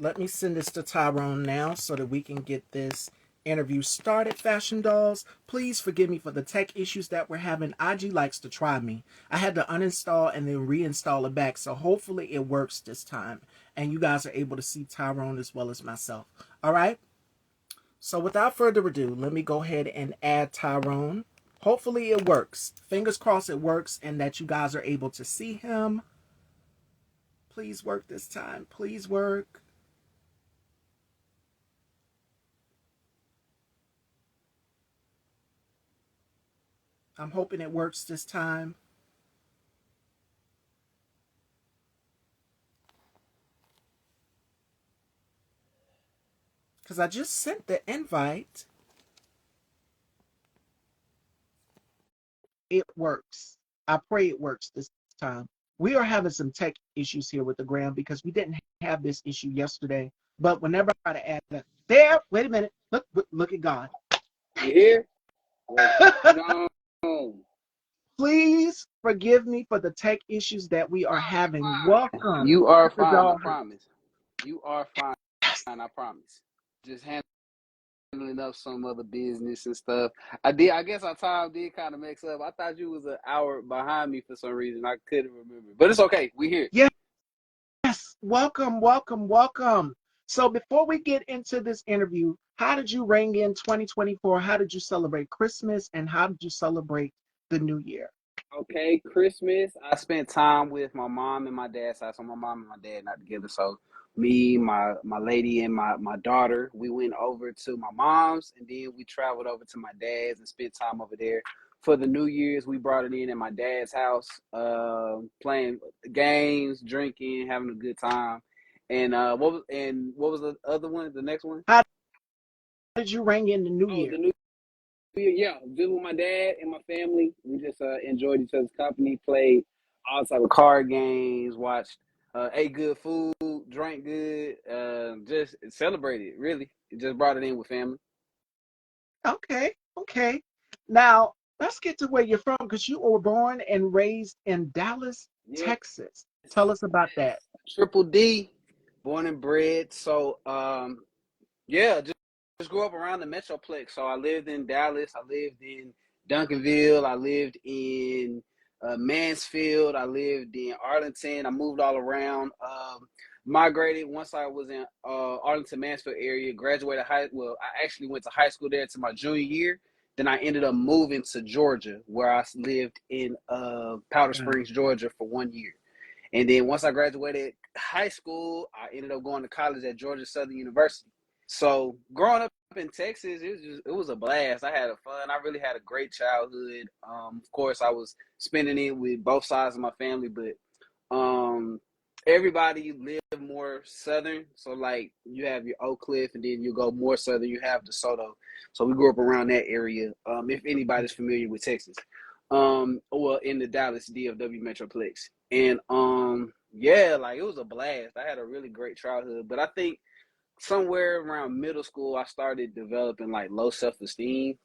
Let me send this to Tyrone now so that we can get this interview started. Fashion dolls, please forgive me for the tech issues that we're having. IG likes to try me. I had to uninstall and then reinstall it back, so hopefully it works this time. And you guys are able to see Tyrone as well as myself. All right? So without further ado, let me go ahead and add Tyrone. Hopefully it works. Fingers crossed it works and that you guys are able to see him. Please work this time. Please work. I'm hoping it works this time. Because I just sent the invite. It works. I pray it works this time. We are having some tech issues here with the gram because we didn't have this issue yesterday. But whenever I try to add that, there, wait a minute. Look at God. You hear? No. Please forgive me for the tech issues that we are having. Welcome. You are fine, I promise. You are fine, I promise. Just handling up some other business and stuff. I guess our time did kind of mix up. I thought you was an hour behind me for some reason. I couldn't remember. But it's okay. We here. Yes. Welcome. So before we get into this interview, how did you ring in 2024? How did you celebrate Christmas and how did you celebrate the new year? Okay, Christmas. I spent time with my mom and my dad's house. So my mom and my dad not together. So me, my lady, and my daughter, we went over to my mom's, and then we traveled over to my dad's and spent time over there. For the New Year's, we brought it in at my dad's house, playing games, drinking, having a good time. And what was the other one? The next one? How did you ring in the new year? The New Year, yeah. Just with my dad and my family. We just enjoyed each other's company, played all type of card games, watched, ate good food, drank good, just celebrated. Really, just brought it in with family. Okay. Now, let's get to where you're from because you were born and raised in Dallas, Yeah, Texas. Tell us about that. Triple D, born and bred. So yeah, just grew up around the Metroplex. So I lived in Dallas. I lived in Duncanville. I lived in Mansfield. I lived in Arlington. I moved all around. Migrated once I was in Arlington, Mansfield area. Graduated Well, I actually went to high school there to my junior year. Then I ended up moving to Georgia, where I lived in Powder Springs, Georgia, for 1 year. And then once I graduated high school, I ended up going to college at Georgia Southern University. So growing up in Texas, it was a blast. I had fun. I really had a great childhood. Of course, I was spending it with both sides of my family, but everybody lived more southern. So like you have your Oak Cliff, and then you go more southern, you have DeSoto. So we grew up around that area. If anybody's familiar with Texas, well, in the Dallas DFW Metroplex, and yeah, like it was a blast. I had a really great childhood, but I think somewhere around middle school, I started developing like low self-esteem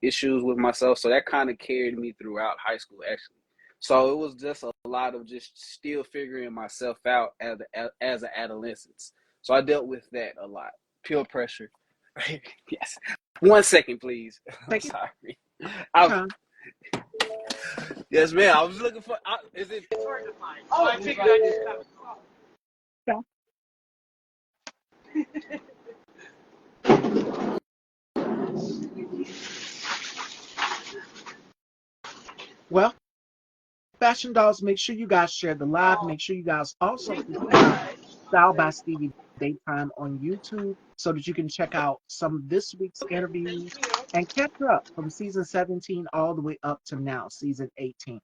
issues with myself. So that kind of carried me throughout high school, actually. So it was just a lot of just still figuring myself out as an adolescent. So I dealt with that a lot. Peer pressure. Yes. 1 second, please. I'm sorry. Yes, ma'am. I was looking for. Is it? Oh, I figured I just stopped. Well, Fashion Dolls, make sure you guys share the live. Make sure you guys also subscribe Style by Stevie Daytime on YouTube so that you can check out some of this week's interviews and catch up from season 17 all the way up to now, season 18.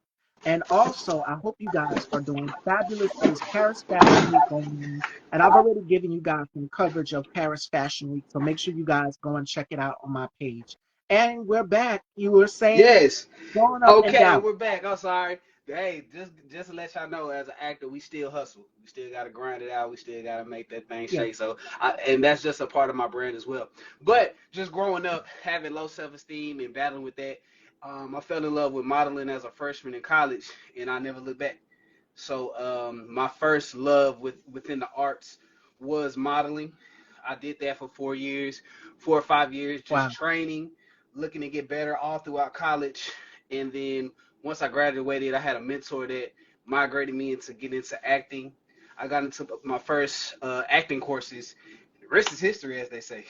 And also, I hope you guys are doing fabulous. It is Paris Fashion Week going on, and I've already given you guys some coverage of Paris Fashion Week, so make sure you guys go and check it out on my page. And we're back. You were saying? Yes. Going up and down. We're back. I'm sorry. Hey, just to let y'all know, as an actor, we still hustle. We still gotta grind it out. We still gotta make that thing Yeah. shake. So, and that's just a part of my brand as well. But just growing up, having low self-esteem and battling with that, I fell in love with modeling as a freshman in college, and I never looked back. So, my first love within the arts was modeling. I did that for 4 years, 4 or 5 years, just Wow. training, looking to get better all throughout college. And then once I graduated, I had a mentor that migrated me into getting into acting. I got into my first acting courses. The rest is history, as they say.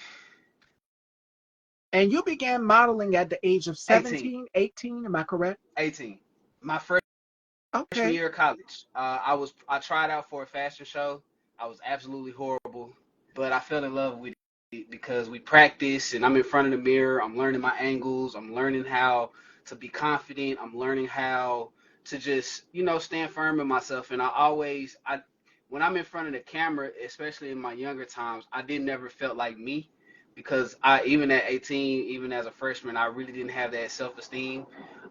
And you began modeling at the age of 18, 17, 18, am I correct? 18. My freshman Okay. year of college, I tried out for a fashion show. I was absolutely horrible, but I fell in love with it because we practice and I'm in front of the mirror. I'm learning my angles. I'm learning how to be confident. I'm learning how to just stand firm in myself. And I when I'm in front of the camera, especially in my younger times, I didn't never felt like me because I even at 18, even as a freshman, I really didn't have that self esteem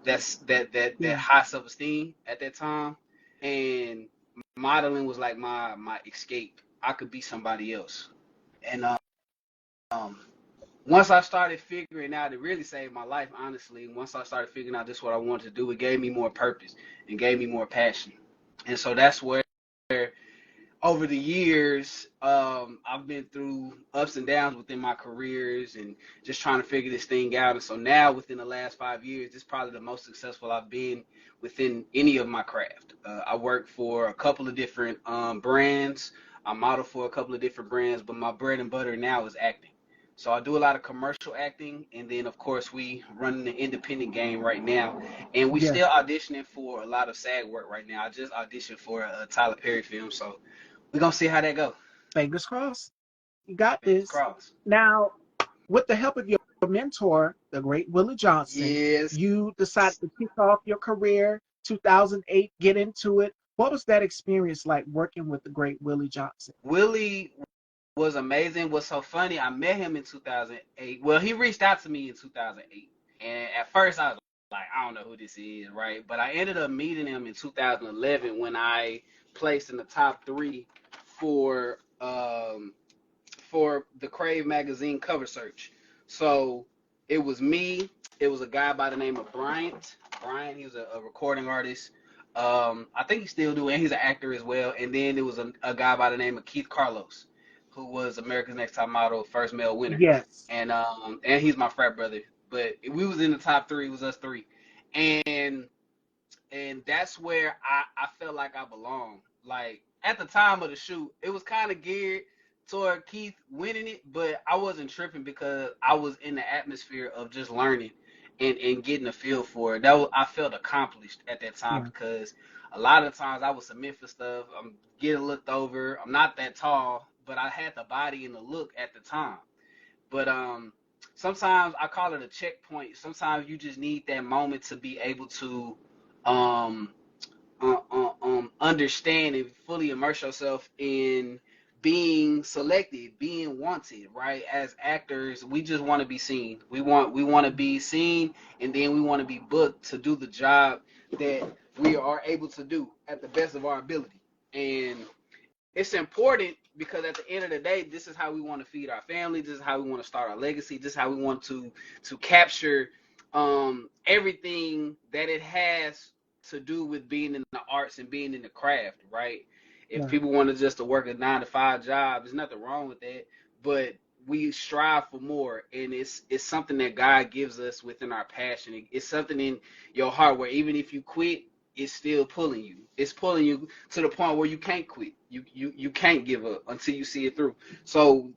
that Yeah. high self esteem at that time, and modeling was like my escape. I could be somebody else, and um, once I started figuring out, it really saved my life. Honestly, once I started figuring out this what I wanted to do, it gave me more purpose and gave me more passion, and so that's where over the years, I've been through ups and downs within my careers and just trying to figure this thing out. And so now, within the last 5 years, this is probably the most successful I've been within any of my craft. I work for a couple of different brands. I model for a couple of different brands, but my bread and butter now is acting. So I do a lot of commercial acting, and then of course we run the independent game right now, and we Yeah. still auditioning for a lot of SAG work right now. I just auditioned for a Tyler Perry film, so we're gonna see how that go. Fingers crossed. You got Fingers this. crossed. Now, with the help of your mentor, the great Willie Johnson, Yes. you decided to kick off your career, 2008, get into it. What was that experience like working with the great Willie Johnson? Willie was amazing. What's so funny, I met him in 2008. Well, he reached out to me in 2008. And at first I was like, I don't know who this is, right? But I ended up meeting him in 2011 when I placed in the top three for the Crave magazine cover search. So it was me. It was a guy by the name of Bryant. Bryant, he was a recording artist. I think he still do, and he's an actor as well. And then there was a guy by the name of Keith Carlos, who was America's Next Top Model first male winner. Yes. And he's my frat brother. But we was in the top three. It was us three, and that's where I felt like I belonged. Like at the time of the shoot, it was kind of geared toward Keith winning it, but I wasn't tripping because I was in the atmosphere of just learning and getting a feel for it. I felt accomplished at that time Yeah. because a lot of times I would submit for stuff. I'm getting looked over. I'm not that tall, but I had the body and the look at the time. But sometimes I call it a checkpoint. Sometimes you just need that moment to be able to um, understand and fully immerse yourself in being selected, being wanted, right? As actors, we just want to be seen. We want to be seen, and then we want to be booked to do the job that we are able to do at the best of our ability. And it's important because at the end of the day, this is how we want to feed our family. This is how we want to start our legacy. This is how we want to capture everything that it has to do with being in the arts and being in the craft, right? If Right. people want to just to work a 9 to 5 job, there's nothing wrong with that. But we strive for more, and it's something that God gives us within our passion. It's something in your heart where even if you quit, it's still pulling you. It's pulling you to the point where you can't quit. You can't give up until you see it through. So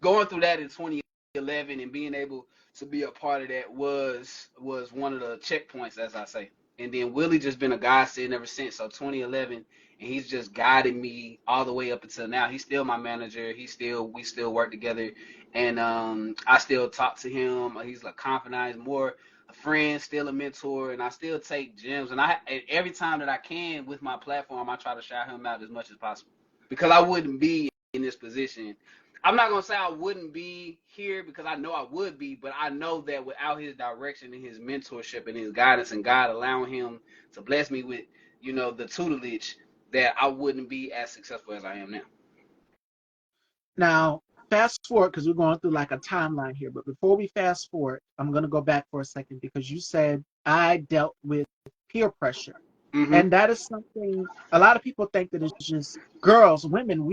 going through that in 2011 and being able to be a part of that was one of the checkpoints, as I say. And then Willie just been a godsend ever since. So 2011, and he's just guided me all the way up until now. He's still my manager. We still work together, and I still talk to him. He's a confidant, more a friend, still a mentor, and I still take gems. And every time that I can with my platform, I try to shout him out as much as possible because I wouldn't be in this position. I'm not gonna say I wouldn't be here because I know I would be, but I know that without his direction and his mentorship and his guidance and God allowing him to bless me with, the tutelage, that I wouldn't be as successful as I am now. Now, fast forward because we're going through like a timeline here. But before we fast forward, I'm going to go back for a second because you said I dealt with peer pressure. Mm-hmm. And that is something a lot of people think that it's just girls, women,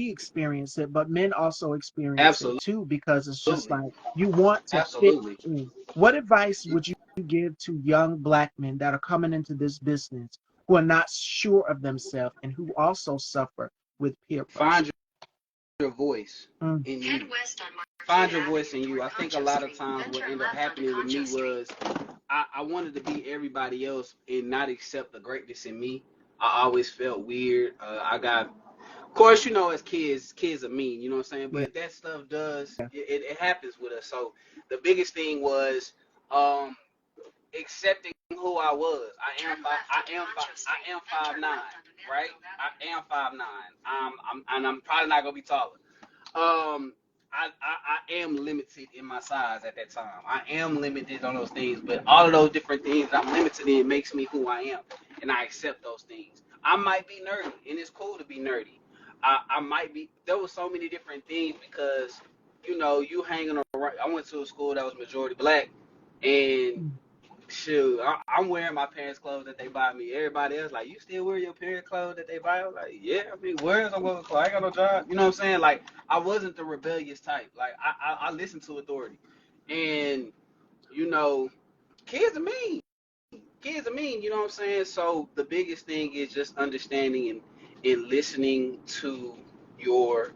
experience it, but men also experience it Absolutely. too, because it's just like you want to fit Absolutely. in. What advice would you give to young black men that are coming into this business who are not sure of themselves and who also suffer with peer pressure? Find your voice Mm, in you. Find your voice in you. I think a lot of times what ended up happening with me was I wanted to be everybody else and not accept the greatness in me. I always felt weird. I got, of course, as kids are mean, you know what I'm saying? yeah, But that stuff it happens with us. So the biggest thing was um, accepting who I was. I am 5'9", right? I am 5'9". And I'm probably not gonna be taller. um I am limited in my size at that time. I am limited on those things, but all of those different things I'm limited in makes me who I am, and I accept those things. I might be nerdy, and it's cool to be nerdy. I might be. There was so many different things because you hanging around. I went to a school that was majority black, and mm, shoot, I'm wearing my parents' clothes that they buy me. Everybody else like, you still wear your parents' clothes that they buy? I'm like, yeah. I mean, where else I'm going to clothes? I ain't got no job. You know what I'm saying? Like, I wasn't the rebellious type. Like, I listened to authority, and you know, kids are mean. Kids are mean. You know what I'm saying? So the biggest thing is just understanding and listening to your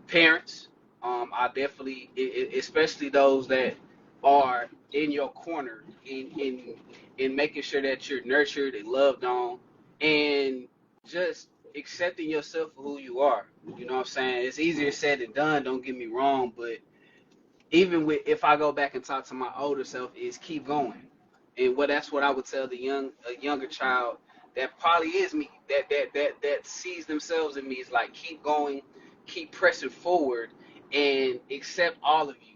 parents. I definitely, especially those that are in your corner, in making sure that you're nurtured and loved on, and just accepting yourself for who you are. You know what I'm saying? It's easier said than done. Don't get me wrong, but even with if I go back and talk to my older self, is keep going. And that's what I would tell a younger child that probably is me, that sees themselves in me, is like, keep going, keep pressing forward, and accept all of you,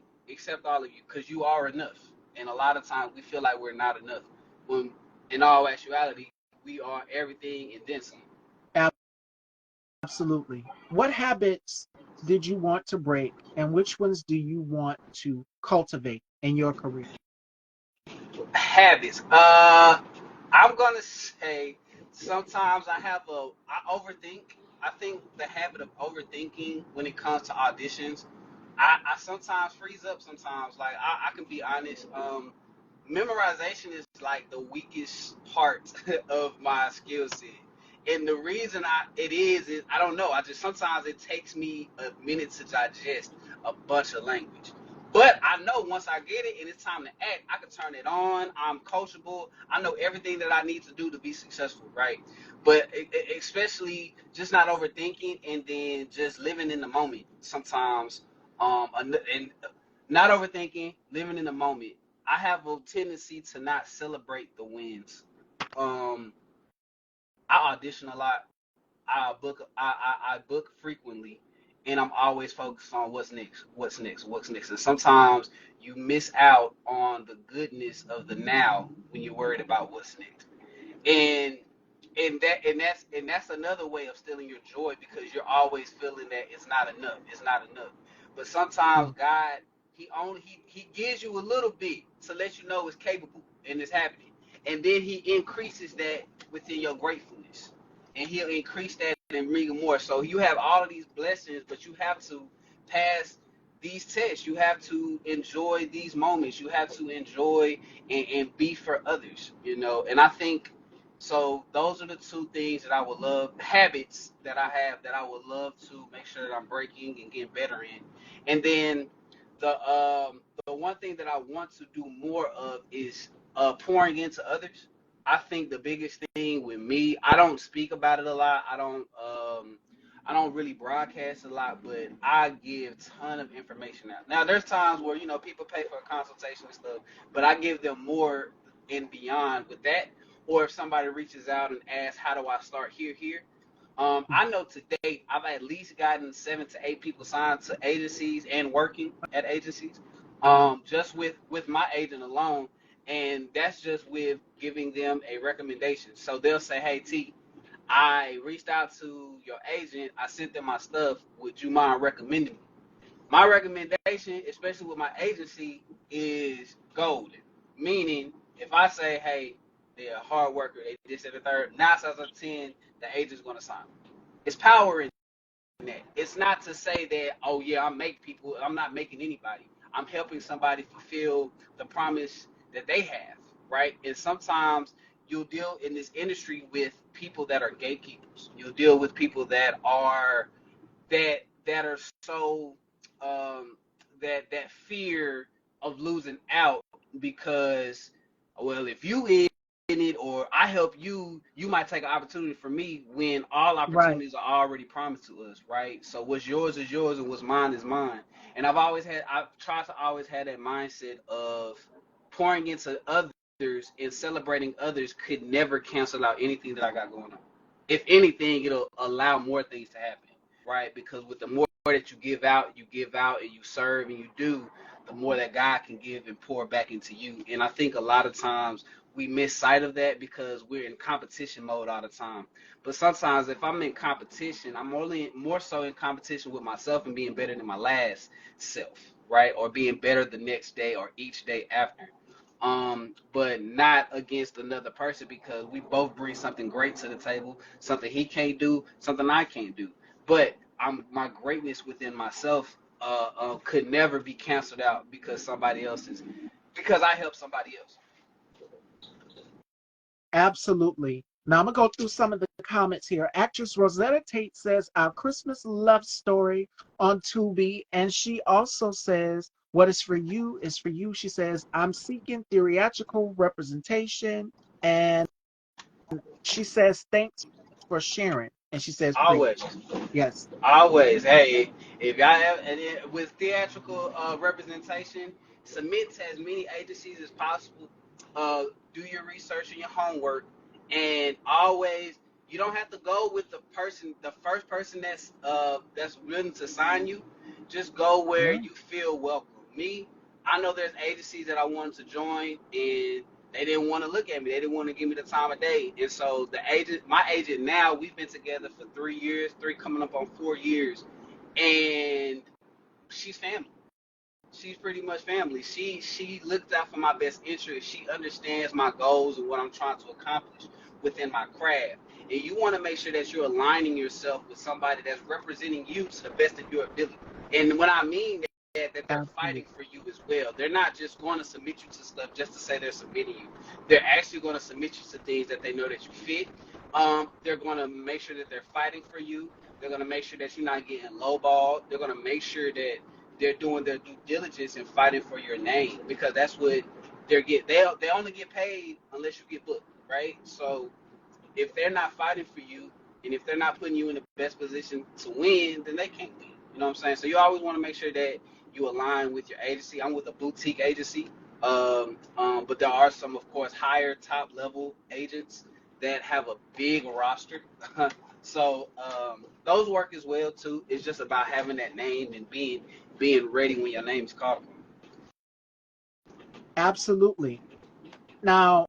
because you are enough. And a lot of times we feel like we're not enough, when in all actuality we are everything and then some. absolutely. What habits did you want to break, and which ones do you want to cultivate in your career? Habits. I'm gonna say sometimes I overthink. I think the habit of overthinking when it comes to auditions, I sometimes freeze up. Sometimes, like, I can be honest. Memorization is like the weakest part of my skill set. And the reason it is I don't know. I just sometimes it takes me a minute to digest a bunch of language. But I know once I get it and it's time to act, I can turn it on. I'm coachable. I know everything that I need to do to be successful, right? But especially just not overthinking, and then just living in the moment. Sometimes, and not overthinking, living in the moment. I have a tendency to not celebrate the wins. Um, I audition a lot. I book frequently, and I'm always focused on what's next, what's next, what's next. And sometimes you miss out on the goodness of the now when you're worried about what's next. And that's another way of stealing your joy, because you're always feeling that it's not enough. It's not enough. But sometimes Mm, God, he gives you a little bit to let you know it's capable and it's happening. And then he increases that within your gratefulness. And he'll increase that and bring more. So you have all of these blessings, but you have to pass these tests. You have to enjoy these moments. You have to enjoy and be for others, And I think so. Those are the two things that I would love, habits that I have that I would love to make sure that I'm breaking and getting better in. And then the one thing that I want to do more of is pouring into others. I think the biggest thing with me, I don't speak about it a lot. I don't really broadcast a lot, but I give a ton of information out. Now there's times where people pay for a consultation and stuff, but I give them more and beyond with that. Or if somebody reaches out and asks, how do I start here? mm, I know to date I've at least gotten 7 to 8 people signed to agencies and working at agencies, wow. just with my agent alone, and that's just with giving them a recommendation. So they'll say, "Hey T, I reached out to your agent. I sent them my stuff. Would you mind recommending me?" My recommendation, especially with my agency, is golden. Meaning, if I say, "Hey, they're a hard worker, they this and the third," 9 times out of 10, the agent's gonna sign. It's power in that. It's not to say that, oh yeah, I'm not making anybody. I'm helping somebody fulfill the promise that they have, right? And sometimes you'll deal in this industry with people that are gatekeepers. You'll deal with people that are so that fear of losing out because, well, if you in it or I help you, you might take an opportunity from me when all Right. opportunities are already promised to us, right? So what's yours is yours and what's mine is mine. And I've tried to always have that mindset of pouring into others and celebrating others could never cancel out anything that I got going on. If anything, it'll allow more things to happen, right? Because with the more that you give out and you serve and you do, the more that God can give and pour back into you. And I think a lot of times we miss sight of that because we're in competition mode all the time. But sometimes if I'm in competition, I'm only more so in competition with myself and being better than my last self, right? Or being better the next day or each day after. But not against another person because we both bring something great to the table, something he can't do, something I can't do. But my greatness within myself could never be canceled out because I help somebody else. Absolutely. Now I'm gonna go through some of the comments here. Actress Rosetta Tate says our Christmas love story on Tubi, and she also says what is for you is for you. She says I'm seeking theatrical representation, and she says thanks for sharing, and she says preach. Always. Yes. Always, hey, if y'all have, and with theatrical representation, submit to as many agencies as possible. Do your research and your homework, and always, you don't have to go with the first person that's willing to sign you. Just go where Yeah. you feel welcome. Me, I know there's agencies that I wanted to join, and they didn't want to look at me. They didn't want to give me the time of day. And so my agent now, we've been together for 3 years, three coming up on 4 years, and she's family. She's pretty much family. She looks out for my best interest. She understands my goals and what I'm trying to accomplish within my craft. And you want to make sure that you're aligning yourself with somebody that's representing you to the best of your ability. And when I mean that they're Absolutely. fighting for you as well. They're not just going to submit you to stuff just to say they're submitting you. They're actually going to submit you to things that they know that you fit. They're going to make sure that they're fighting for you. They're going to make sure that you're not getting lowballed. They're going to make sure that they're doing their due diligence and fighting for your name because that's what they only get paid unless you get booked, right? So if they're not fighting for you and if they're not putting you in the best position to win, then they can't win. You know what I'm saying? So you always want to make sure that you align with your agency. I'm with a boutique agency, but there are some, of course, higher top level agents that have a big roster. So those work as well too. It's just about having that name and being ready when your name is called. Absolutely. Now,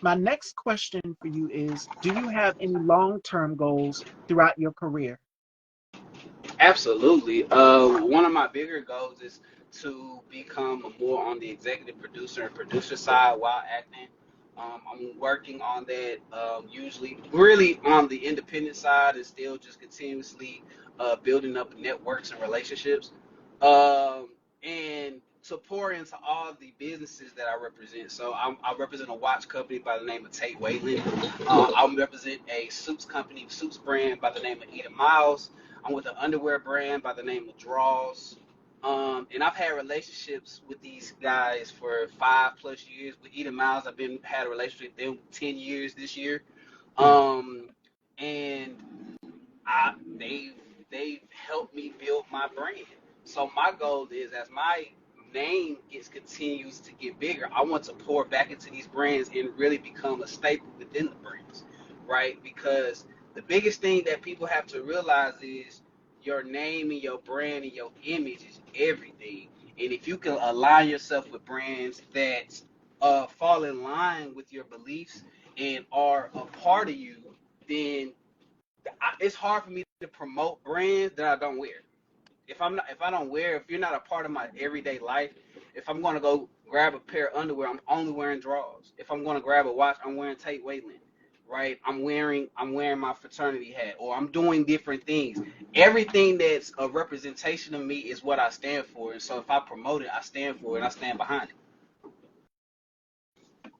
my next question for you is, do you have any long-term goals throughout your career? Absolutely. One of my bigger goals is to become more on the executive producer and producer side while acting. I'm working on that, usually really on the independent side and still just continuously building up networks and relationships. And to pour into all the businesses that I represent. So I represent a watch company by the name of Tate Wayland. I represent a suits brand by the name of Eda Miles. I'm with an underwear brand by the name of Draws. And I've had relationships with these guys for 5+ years. With Eda Miles, had a relationship with them 10 years this year. Yes. Um, and I they've helped me build my brand. So my goal is as my name continues to get bigger, I want to pour back into these brands and really become a staple within the brands, right? Because the biggest thing that people have to realize is your name and your brand and your image is everything. And if you can align yourself with brands that fall in line with your beliefs and are a part of you, then it's hard for me to promote brands that I don't wear. If I don't wear, if you're not a part of my everyday life, if I'm going to go grab a pair of underwear, I'm only wearing drawers. If I'm going to grab a watch, I'm wearing Tate Wayland. right? I'm wearing my fraternity hat, or I'm doing different things. Everything that's a representation of me is what I stand for. And so if I promote it, I stand for it and I stand behind it.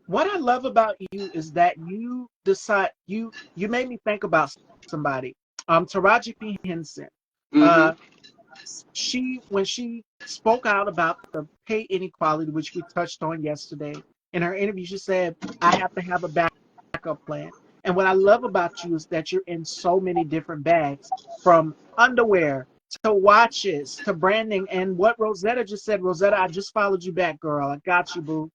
What I love about you is that you decide you made me think about somebody. Taraji P. Henson. Mm-hmm. Uh, she when she spoke out about the pay inequality, which we touched on yesterday, in her interview, she said, "I have to have a backup plan." And what I love about you is that you're in so many different bags, from underwear to watches to branding. And what Rosetta just said, Rosetta, I just followed you back, girl. I got you, boo.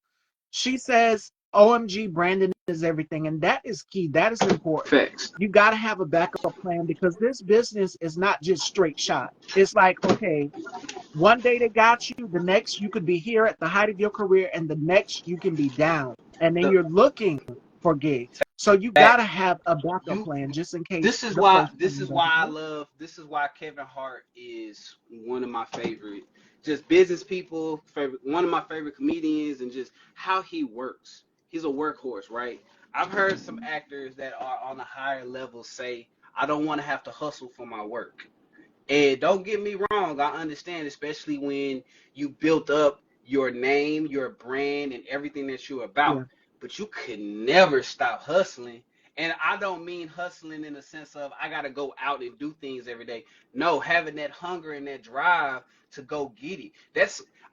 She says, OMG, Brandon is everything. And that is key. That is important. Facts. You got to have a backup plan because this business is not just straight shot. It's like, okay, one day they got you, the next you could be here at the height of your career, and the next you can be down. And then The you're looking for gigs. So you got to fact have a backup you plan just in case this is the why first plan I doesn't work. love this is why Kevin Hart is one of my favorite just business people, favorite one of my favorite comedians, and just how he works. He's a workhorse, right? I've heard some actors that are on a higher level say, I don't want to have to hustle for my work. And don't get me wrong, I understand, especially when you built up your name, your brand, and everything that you're about. Yeah, But you could never stop hustling. And I don't mean hustling in the sense of I got to go out and do things every day. No, having that hunger and that drive to go get it.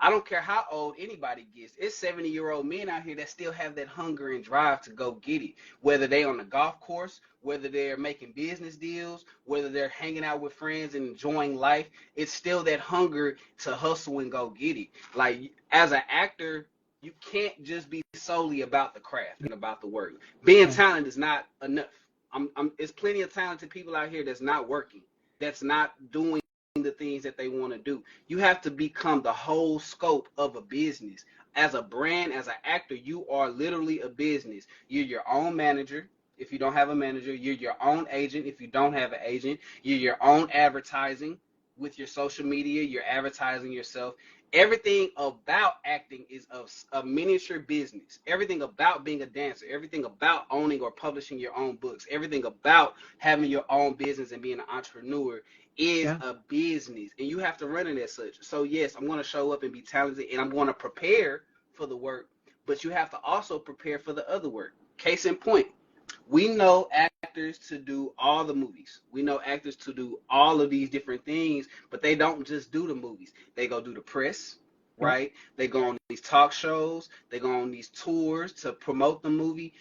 I don't care how old anybody gets. It's 70-year-old men out here that still have that hunger and drive to go get it. Whether they on the golf course, whether they're making business deals, whether they're hanging out with friends and enjoying life, it's still that hunger to hustle and go get it. Like as an actor, you can't just be solely about the craft and about the work. Being yeah, talented is not enough. There's plenty of talented people out here that's not working, that's not doing the things that they want to do. You have to become the whole scope of a business. As a brand, as an actor, you are literally a business. You're your own manager. If you don't have a manager, you're your own agent. If you don't have an agent, you're your own advertising with your social media. You're advertising yourself. Everything about acting is a miniature business. Everything about being a dancer, everything about owning or publishing your own books, everything about having your own business and being an entrepreneur is yeah. a business, and you have to run it as such. So yes, I'm going to show up and be talented, and I'm going to prepare for the work, but you have to also prepare for the other work. Case in point, we know actors to do all the movies. We know actors to do all of these different things, but they don't just do the movies. They go do the press, Yep. right? They go on these talk shows. They go on these tours to promote the movie.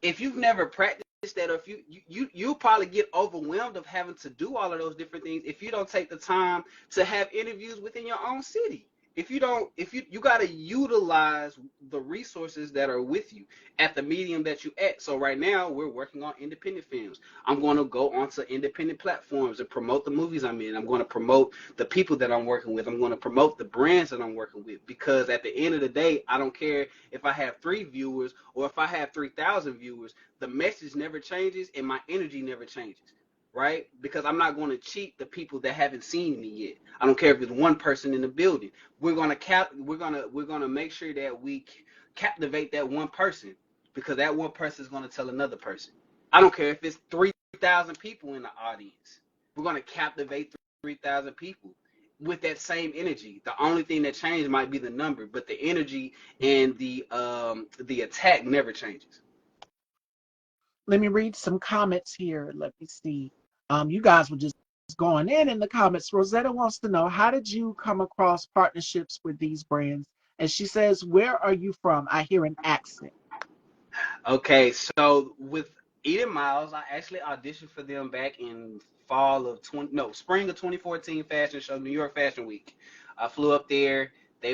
If you've never practiced that, or if you'll probably get overwhelmed of having to do all of those different things if you don't take the time to have interviews within your own city. If you don't, if you got to utilize the resources that are with you at the medium that you at. So right now we're working on independent films. I'm going to go onto independent platforms and promote the movies I'm in. I'm going to promote the people that I'm working with. I'm going to promote the brands that I'm working with, because at the end of the day, I don't care if I have 3 viewers or if I have 3,000 viewers. The message never changes and my energy never changes, right? Because I'm not going to cheat the people that haven't seen me yet. I don't care if it's one person in the building. We're going to make sure that we captivate that one person, because that one person is going to tell another person. I don't care if it's 3,000 people in the audience. We're going to captivate 3,000 people with that same energy. The only thing that changed might be the number, but the energy and the attack never changes. Let me read some comments here. Let me see. You guys were just going in the comments. Rosetta wants to know, how did you come across partnerships with these brands? And she says, where are you from? I hear an accent. Okay, so with Eden Miles, I actually auditioned for them back in spring of 2014 fashion show, New York Fashion Week. I flew up there. They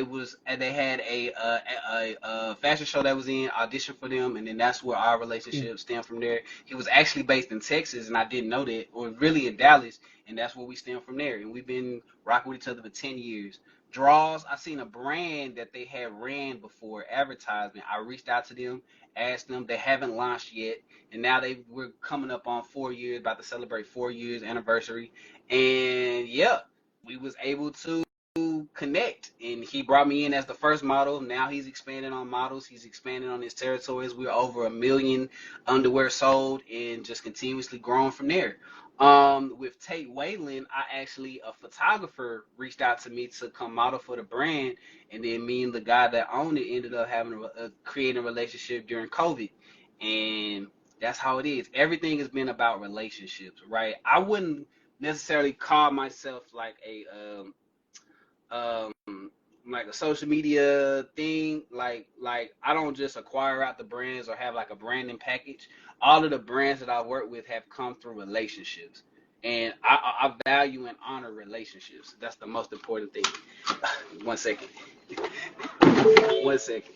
had a fashion show that was in, audition for them, and then that's where our Yeah. relationship stemmed from there. He was actually based in Texas, and I didn't know that, or really in Dallas, and that's where we stemmed from there. And we've been rocking with each other for 10 years. Draws, I seen a brand that they had ran before advertisement. I reached out to them, asked them. They haven't launched yet, and now we're coming up on 4 years, about to celebrate 4 years anniversary. And yeah, we was able to connect. And he brought me in as the first model. Now he's expanding on models. He's expanding on his territories. We're over 1 million underwear sold and just continuously growing from there. With Tate Wayland, a photographer reached out to me to come model for the brand, and then me and the guy that owned it ended up having creating a relationship during COVID, and that's how it is. Everything has been about relationships, right? I wouldn't necessarily call myself like a social media thing. Like I don't just acquire out the brands or have like a branding package. All of the brands that I work with have come through relationships, and I value and honor relationships. That's the most important thing. 1 second. 1 second.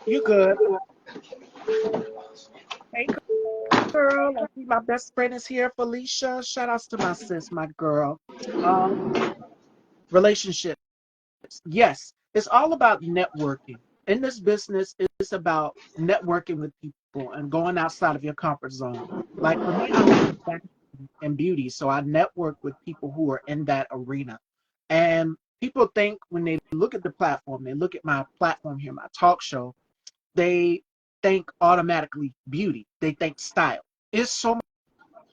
You good? Hey, girl. I see my best friend is here, Felicia. Shout outs to my sis, my girl. Um, Relationships. Yes, it's all about networking. In this business, it's about networking with people and going outside of your comfort zone. Like for me, I'm in fashion and beauty, so I network with people who are in that arena. And people think when they look at the platform, they look at my platform here, my talk show, they think automatically beauty. They think style. It's so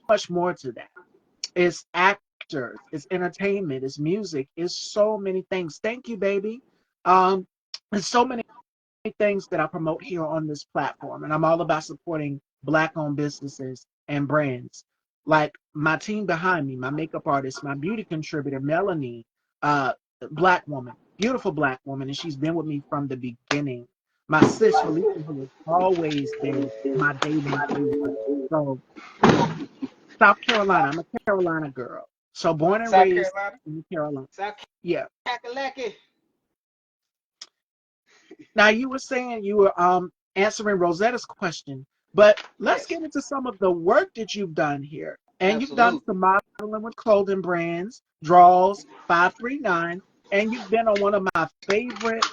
much more to that. It's actors, it's entertainment, it's music, it's so many things. Thank you, baby. Um, it's so many things that I promote here on this platform, and I'm all about supporting Black-owned businesses and brands. Like my team behind me, my makeup artist, my beauty contributor, Melanie, uh, Black woman, beautiful Black woman, and she's been with me from the beginning. My sis Felicia, who has always been my dating agent. So South Carolina, I'm a Carolina girl. So born and South raised Carolina. in Carolina. South Yeah. Kakalaki. Now you were saying you were answering Rosetta's question, but let's Yes, get into some of the work that you've done here. And you've done absolutely. some modeling with clothing brands, Draws, 539, and you've been on one of my favorite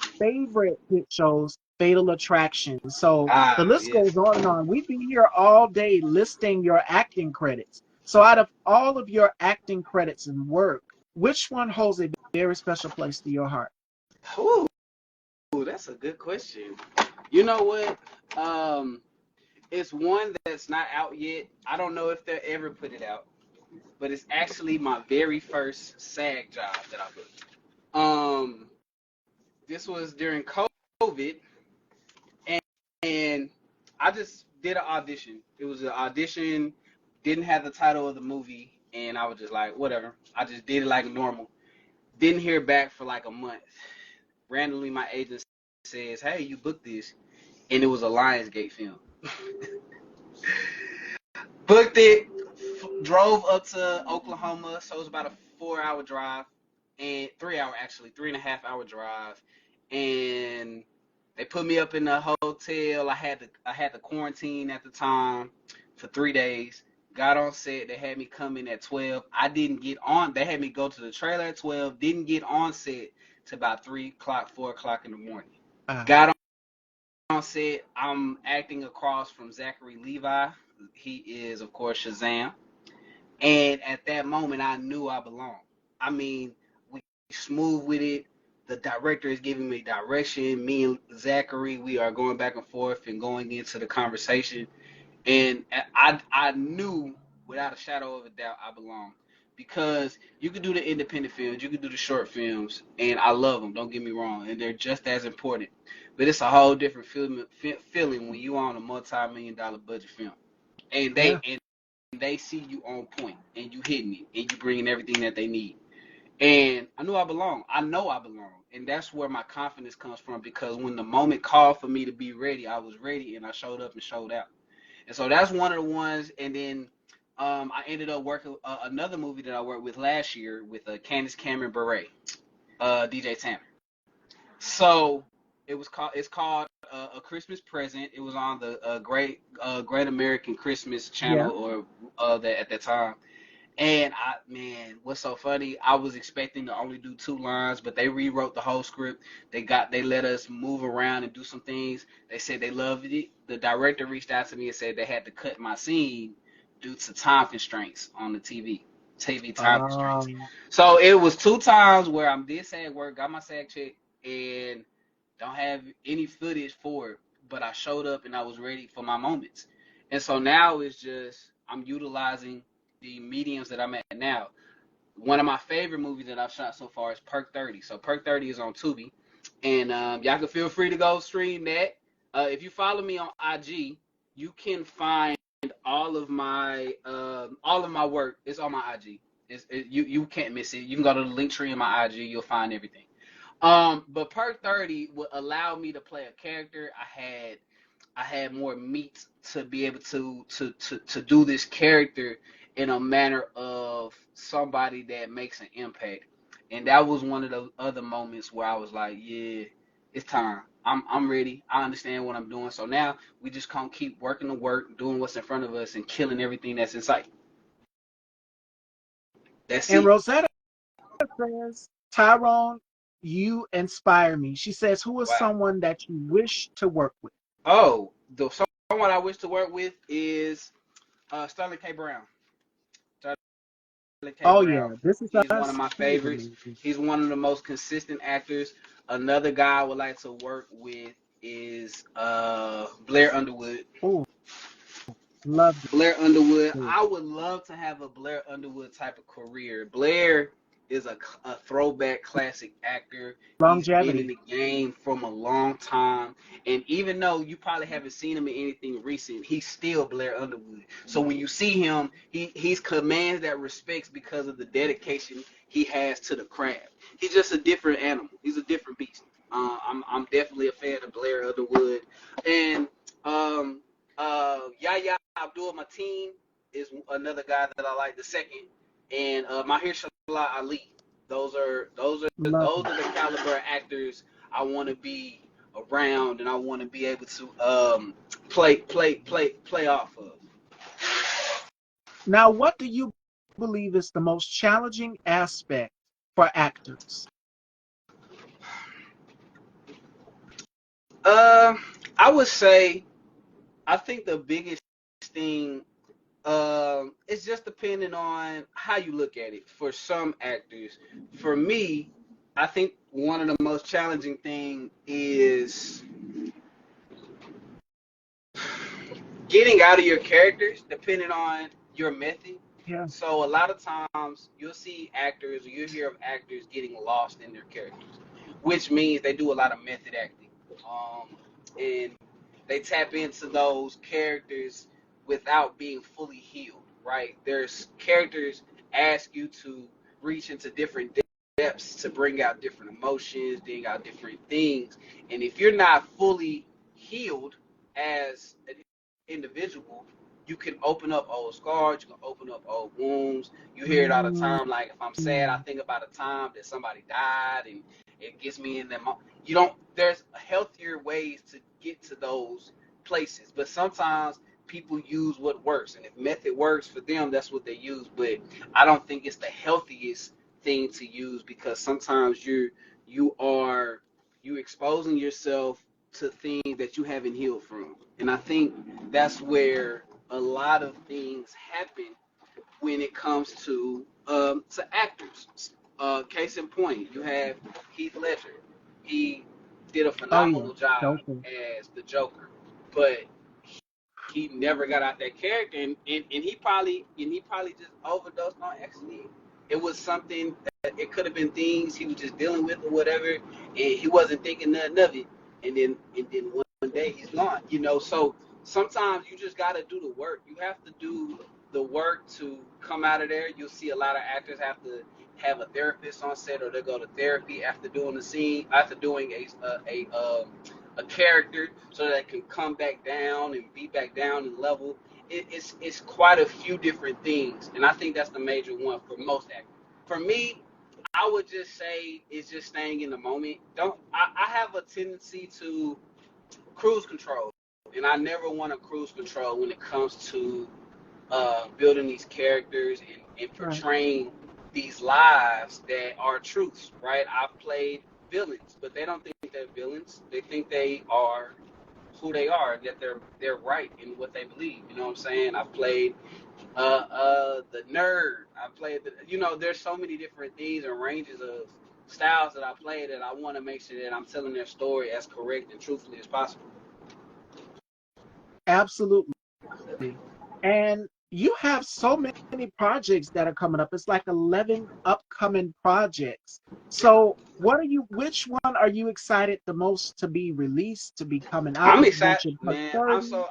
hit shows, Fatal Attraction. So the Ah, list yes. goes on and on. We'd be here all day listing your acting credits. So out of all of your acting credits and work, which one holds a very special place to your heart? Ooh, that's a good question. You know what? Um, it's one that's not out yet. I don't know if they'll ever put it out, but it's actually my very first SAG job that I booked. This was during COVID, and, and I just did an audition. It was an audition, didn't have the title of the movie, and I was just like, whatever. I just did it like normal. Didn't hear back for like a month. Randomly, my agent says, "Hey, you booked this," and it was a Lionsgate film. Booked it, drove up to Oklahoma, so it was about a 4 hour drive, and 3 hour actually, 3.5 hour drive, and they put me up in the hotel. I had to quarantine at the time for 3 days. Got on set. They had me come in at 12. I didn't get on. They had me go to the trailer at 12. Didn't get on set till about 3 o'clock, 4 o'clock in the morning. Uh, Got on set. I'm acting across from Zachary Levi. He is, of course, Shazam. And at that moment, I knew I belonged. I mean, we smooth with it. The director is giving me direction. Me and Zachary, we are going back and forth and going into the conversation. And I knew without a shadow of a doubt I belonged. Because you could do the independent films, you could do the short films, and I love them, don't get me wrong, and they're just as important. But it's a whole different feeling when you on a multi-million-dollar budget film. And yeah. they see you on point and you hitting it and you bringing everything that they need. And I knew I belong. I know I belong. And that's where my confidence comes from because when the moment called for me to be ready, I was ready and I showed up and showed out. And so that's one of the ones. And then I ended up working another movie that I worked with last year with Candace Cameron Bure, DJ Tanner. So it's called A Christmas Present. It was on the Great American Christmas Yeah. channel or that at that time. And what's so funny? I was expecting to only do 2 lines, but they rewrote the whole script. They let us move around and do some things. They said they loved it. The director reached out to me and said they had to cut my scene due to time constraints on the TV. TV time constraints. Um, So it was 2 times where I'm this at work, got my SAG check, and don't have any footage for it, but I showed up and I was ready for my moments. And so now it's just I'm utilizing the mediums that I'm at now. One of my favorite movies that I've shot so far is Perk 30. So Perk 30 is on Tubi, and y'all can feel free to go stream that. If you follow me on IG, you can find all of my work. It's on my IG. You can't miss it. You can go to the link tree in my IG. You'll find everything. But Perk 30 would allow me to play a character. I had more meat to be able to do this character in a manner of somebody that makes an impact. And that was one of the other moments where I was like, yeah, it's time. I'm ready. I understand what I'm doing. So now we just can't keep working the work, doing what's in front of us, and killing everything that's in sight. That's and it. Rosetta says, Tyrone, you inspire me. She says, who is Wow. someone that you wish to work with? Oh, the someone I wish to work with is Sterling K. Brown. K. Oh, Brown. yeah, This Is He's one of Us. my He was favorites. amazing. He's one of the most consistent actors. Another guy I would like to work with is Blair Underwood. Oh, loved Blair Underwood. it. I would love to have a Blair Underwood type of career. Blair is a throwback classic actor. He's been in Longevity. the game from a long time. And even though you probably haven't seen him in anything recent, he's still Blair Underwood. So when you see him, he's commands that respects because of the dedication he has to the craft. He's just a different animal. He's a different beast. I'm definitely a fan of Blair Underwood. And um, Yahya Abdul Mateen is another guy that I like. The second, and Mahershala Ali. Those are those are Love those it. are the caliber actors I want to be around, and I want to be able to play off of. Now, what do you believe is the most challenging aspect for actors? Uh, I would say I think the biggest thing it's just depending on how you look at it. For some actors, for me, I think one of the most challenging thing is getting out of your characters, depending on your method. Yeah. So a lot of times you'll see actors or you'll hear of actors getting lost in their characters, which means they do a lot of method acting, and they tap into those characters without being fully healed. Right? There's characters ask you to reach into different depths to bring out different emotions, bring out different things, and if you're not fully healed as an individual, you can open up old scars, you can open up old wounds. You hear it all the Mm, time. Like if I'm sad, I think about a time that somebody died, and it gets me in that. You don't. There's healthier ways to get to those places, but sometimes people use what works, and if method works for them, that's what they use. But I don't think it's the healthiest thing to use because sometimes you exposing yourself to things that you haven't healed from. And I think that's where a lot of things happen when it comes to actors. Case in point, you have Heath Ledger. He did a oh, yeah. phenomenal job Joker. as the Joker, but he never got out that character, and he probably just overdosed on accident. It was something that it could have been things he was just dealing with or whatever, and he wasn't thinking nothing of it. And then one day he's gone. So sometimes you just got to do the work. You have to do the work to come out of there. You'll see a lot of actors have to have a therapist on set, or they go to therapy after doing the scene, after doing a character, so that it can come back down and be back down and level. It's quite a few different things, and I think that's the major one for most actors. For me, I would just say it's just staying in the moment. Don't I have a tendency to cruise control, and I never want to cruise control when it comes to building these characters and Right. portraying these lives that are truths, right? I've played villains, but they don't think they're villains. They think they are who they are, that they're right in what they believe. You know what I'm saying? I've played the nerd. I played the, there's so many different things and ranges of styles that I play that I want to make sure that I'm telling their story as correct and truthfully as possible. Absolutely. And you have so many projects that are coming up. It's like 11 upcoming projects. So, which one are you excited the most to be released, to be coming out? I'm Did you excited, want your part man. 30?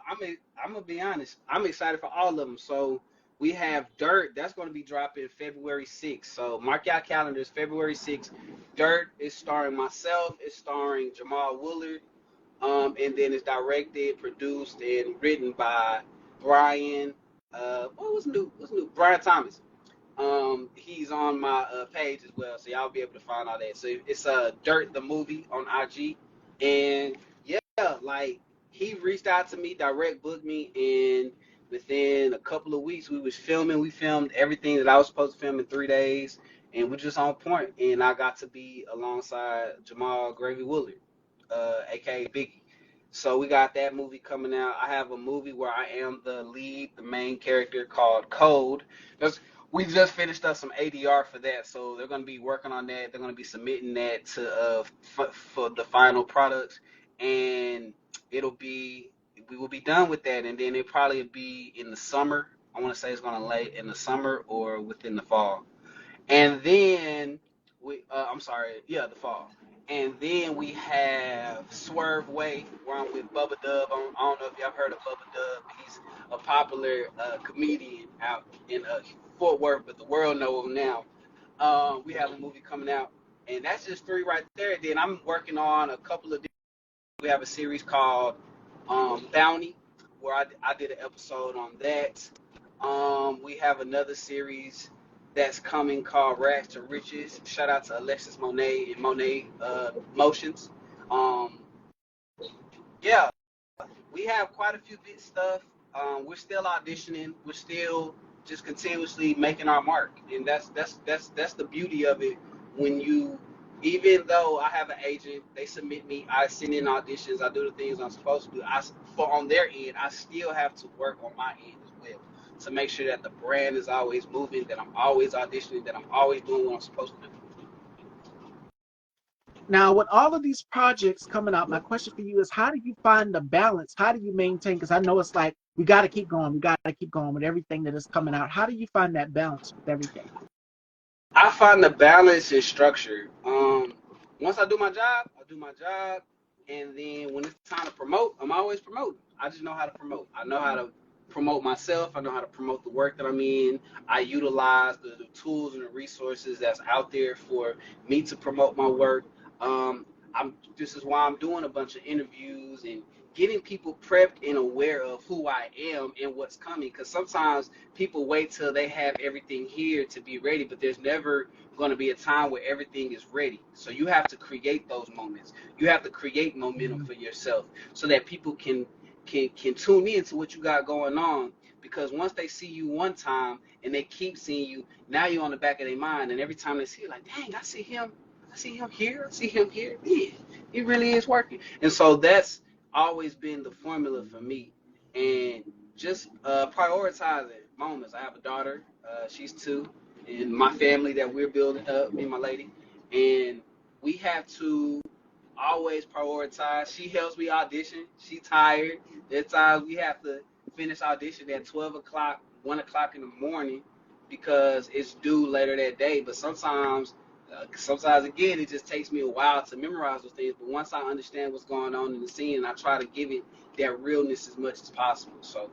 I'm gonna be honest. I'm excited for all of them. So we have Dirt. That's gonna be dropping February 6th. So mark your calendars. February 6th. Dirt is starring myself. It's starring Jamal Woolard. And then it's directed, produced, and written by Brian. What was new? What's new? Brian Thomas. He's on my page as well, so y'all be able to find all that. So it's Dirt the movie on IG, and yeah, like he reached out to me, direct booked me, and within a couple of weeks we was filming. We filmed everything that I was supposed to film in 3 days, and we're just on point. And I got to be alongside Jamal Gravy Woolard, aka Biggie. So we got that movie coming out. I have a movie where I am the lead, the main character called Code. We just finished up some ADR for that, so they're going to be working on that. They're going to be submitting that to for the final products, and it'll be we will be done with that, and then it probably be in the summer. I want to say it's going to lay in the summer or within the fall. And then I'm sorry, yeah, the fall. And then we have Swerve Way, where I'm with Bubba Dub. I don't know if y'all heard of Bubba Dub. He's a popular comedian out in Fort Worth, but the world knows him now. We have a movie coming out, and that's just three right there. Then I'm working on a couple of. We have a series called Bounty, where I did an episode on that. We have another series that's coming called Rags to Riches. Shout out to Alexis Monet and Monet Motions. Um, yeah, we have quite a few bit stuff. We're still auditioning. We're still just continuously making our mark, and that's the beauty of it. When you, even though I have an agent, they submit me, I send in auditions, I do the things I'm supposed to do. For on their end, I still have to work on my end as well to make sure that the brand is always moving, that I'm always auditioning, that I'm always doing what I'm supposed to do. Now, with all of these projects coming out, my question for you is how do you find the balance? How do you maintain? Because I know it's like we got to keep going. We got to keep going with everything that is coming out. How do you find that balance with everything? I find the balance and structure. Once I do my job, I do my job, and then when it's time to promote, I'm always promoting. I just know how to promote. I know how to promote myself. I know how to promote the work that I'm in. I utilize the tools and the resources that's out there for me to promote my work. Um, this is why I'm doing a bunch of interviews and getting people prepped and aware of who I am and what's coming. Because sometimes people wait till they have everything here to be ready, but there's never going to be a time where everything is ready. So you have to create those moments. You have to create momentum for yourself so that people can tune in to what you got going on. Because once they see you one time and they keep seeing you, now you're on the back of their mind, and every time they see you, like, dang, I see him here, I see him here. Yeah, he really is working. And so that's always been the formula for me. And just prioritizing moments. I have a daughter, she's 2, and my family that we're building up, me and my lady, and we have to always prioritize. She helps me audition. She tired. There's times we have to finish audition at 12 o'clock, 1 o'clock in the morning because it's due later that day. But sometimes again, it just takes me a while to memorize those things. But once I understand what's going on in the scene, I try to give it that realness as much as possible. So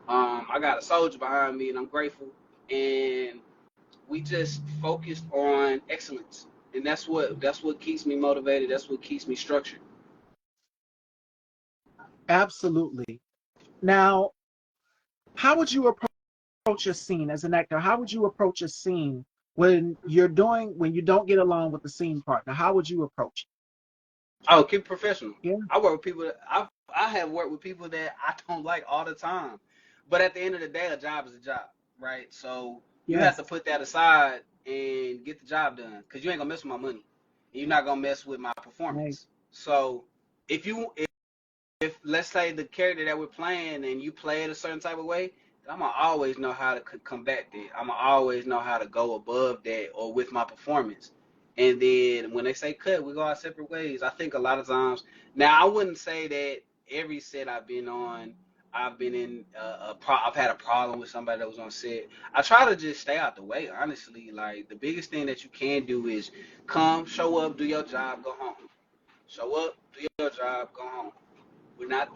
I got a soldier behind me, and I'm grateful. And we just focused on excellence, and that's what keeps me motivated. That's what keeps me structured. Absolutely. Now, how would you approach a scene as an actor? How would you approach a scene when you don't get along with the scene partner? How would you approach Oh, keep it professional. it? Yeah. I work with people that I have worked with people that I don't like all the time, but at the end of the day, a job is a job, right? So you have to Yes. put that aside and get the job done because you ain't gonna mess with my money. You're not gonna mess with my Right. performance. So if you if let's say the character that we're playing and you play it a certain type of way, I'm gonna always know how to combat that. I'm gonna always know how to go above that or with my performance. And then when they say cut, we go our separate ways. I think a lot of times now I wouldn't say that every set I've been on, I've been in I've had a problem with somebody that was on set. I try to just stay out the way, honestly. Like the biggest thing that you can do is come, show up, do your job, go home. Show up, do your job, go home. We're not,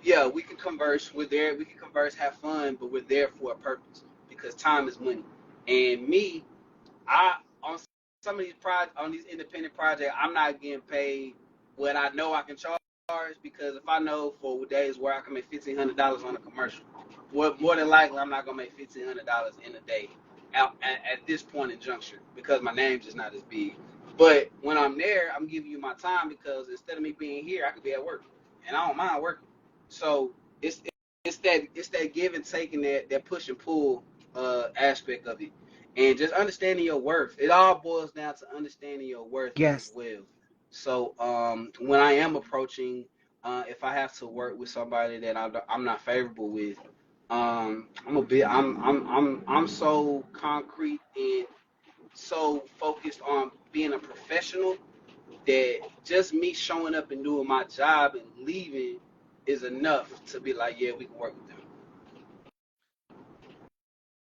yeah, we can converse. We're there. We can converse, have fun, but we're there for a purpose because time is money. And me, I on some of these on these independent projects, I'm not getting paid what I know I can charge because if I know for days where I can make $1,500 on a commercial, more than likely I'm not gonna make $1,500 in a day at this point in juncture because my name's just not as big. But when I'm there, I'm giving you my time because instead of me being here, I could be at work, and I don't mind working. So it's it's that give and take and that push and pull aspect of it, and just understanding your worth. It all boils down to understanding your worth as Yes. well. So when I am approaching, if I have to work with somebody that I'm not favorable with, I'm so concrete and so focused on being a professional that just me showing up and doing my job and leaving is enough to be like, yeah, we can work with them.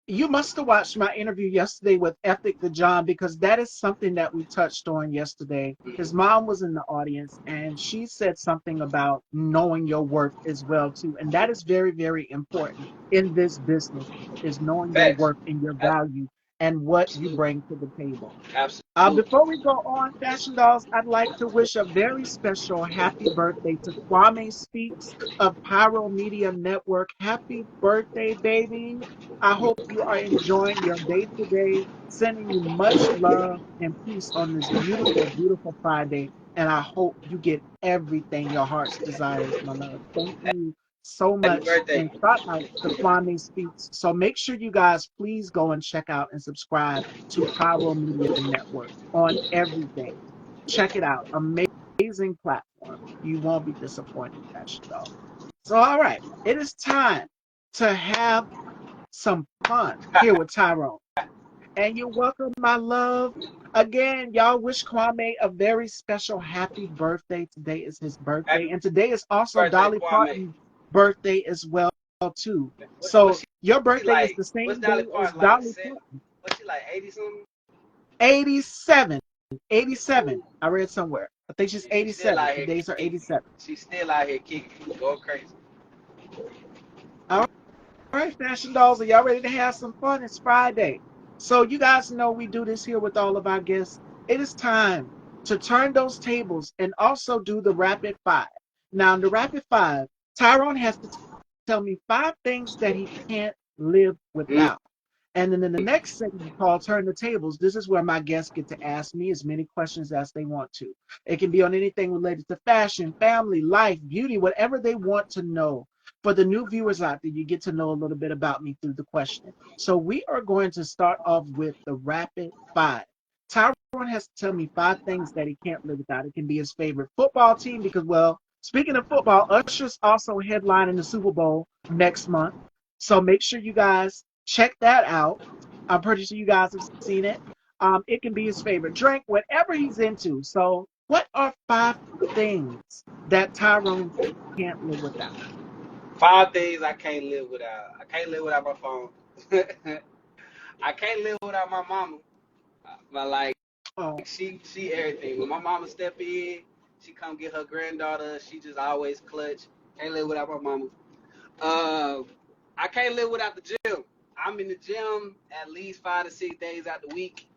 You must have watched my interview yesterday with Ethic the John because that is something that we touched on yesterday. His Mm-hmm. mom was in the audience and she said something about knowing your worth as well too. And that is very, very important in this business is knowing your Facts. worth and your value and what you Absolutely. bring to the table. Absolutely. Before we go on, Fashion Dolls, I'd like to wish a very special happy birthday to Kwame Speaks of Pyro Media Network. Happy birthday, baby. I hope you are enjoying your day today. Sending you much love and peace on this beautiful, beautiful Friday. And I hope you get everything your heart's desires, my love. Thank you so Happy much. birthday. And shout out to Kwame Speaks. So make sure you guys please go and check out and subscribe to Pyro Media Network on everything. Check it out. Amazing platform. You won't be disappointed, Fashion Dog. So, all right, it is time to have some fun here with Tyrone. And you're welcome, my love. Again, y'all wish Kwame a very special happy birthday. Today is his birthday, Happy and today is also birthday, Dolly Kwame. Parton's birthday as well too. What's So your she birthday is like? the What's same Dolly day as Parton like? Dolly Parton. What's she like? 80 something? 87. 87. Ooh. I read somewhere. I think she's And she's still 87. out here Today's her kicking. 87. She's still out here kicking, going crazy. All right, Fashion Dolls, are y'all ready to have some fun? It's Friday. So you guys know we do this here with all of our guests. It is time to turn those tables and also do the rapid five. Now, in the rapid five, Tyrone has to tell me five things that he can't live Mm. without. And then in the next segment called Turn the Tables, this is where my guests get to ask me as many questions as they want to. It can be on anything related to fashion, family, life, beauty, whatever they want to know. For the new viewers out there, you get to know a little bit about me through the question. So we are going to start off with the rapid five. Tyrone has to tell me five things that he can't live without. It can be his favorite football team because, well, speaking of football, Usher's also headlining the Super Bowl next month. So make sure you guys check that out. I'm pretty sure you guys have seen it. It can be his favorite drink, whatever he's into. So, what are five things that Tyrone can't live without? 5 days I can't live without. I can't live without my phone. I can't live without my mama. My like Oh, she everything. When my mama step in, she come get her granddaughter. She just always clutch. Can't live without my mama. Uh, I can't live without the gym. I'm in the gym at least 5 to 6 days out the week.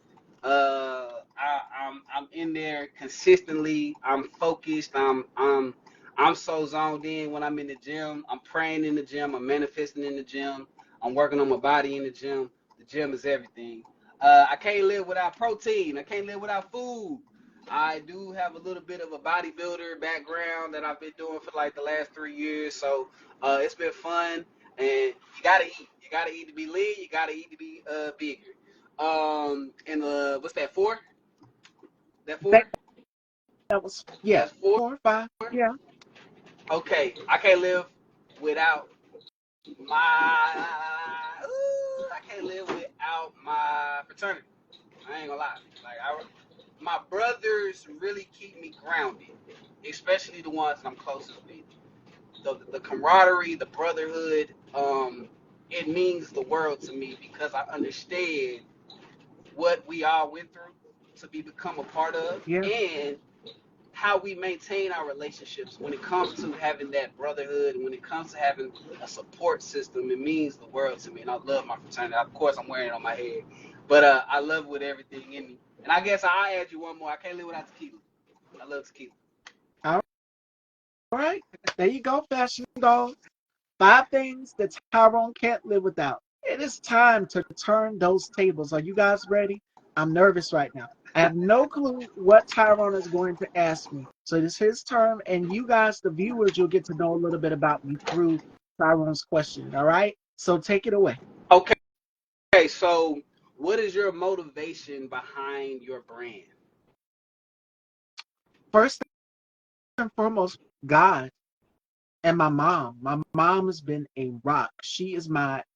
I'm in there consistently. I'm focused. I'm so zoned in when I'm in the gym. I'm praying in the gym. I'm manifesting in the gym. I'm working on my body in the gym. The gym is everything. I can't live without protein. I can't live without food. I do have a little bit of a bodybuilder background that I've been doing for like the last 3 years. So it's been fun. And you gotta eat. You gotta eat to be lean. You gotta eat to be bigger. And what's that? Four? That that, four? that was, yeah, That's four. 4 or 5. Yeah. Okay, I can't live without my. I can't live without my fraternity. I ain't gonna lie. My brothers really keep me grounded, especially the ones that I'm closest with. The camaraderie, the brotherhood, it means the world to me because I understand what we all went through to become a part of, Yeah. and how we maintain our relationships when it comes to having that brotherhood and when it comes to having a support system. It means the world to me, and I love my fraternity. Of course, I'm wearing it on my head, but I love it with everything in me. And I guess I'll add you one more. I can't live without tequila. I love tequila. All right. There you go, fashion dolls. 5 things that Tyrone can't live without. It is time to turn those tables. Are you guys ready? I'm nervous right now. I have no clue what Tyrone is going to ask me. So it is his turn, and you guys, the viewers, you'll get to know a little bit about me through Tyrone's question. All right? So take it away. Okay, so what is your motivation behind your brand? First and foremost, God and my mom. My mom has been a rock. She is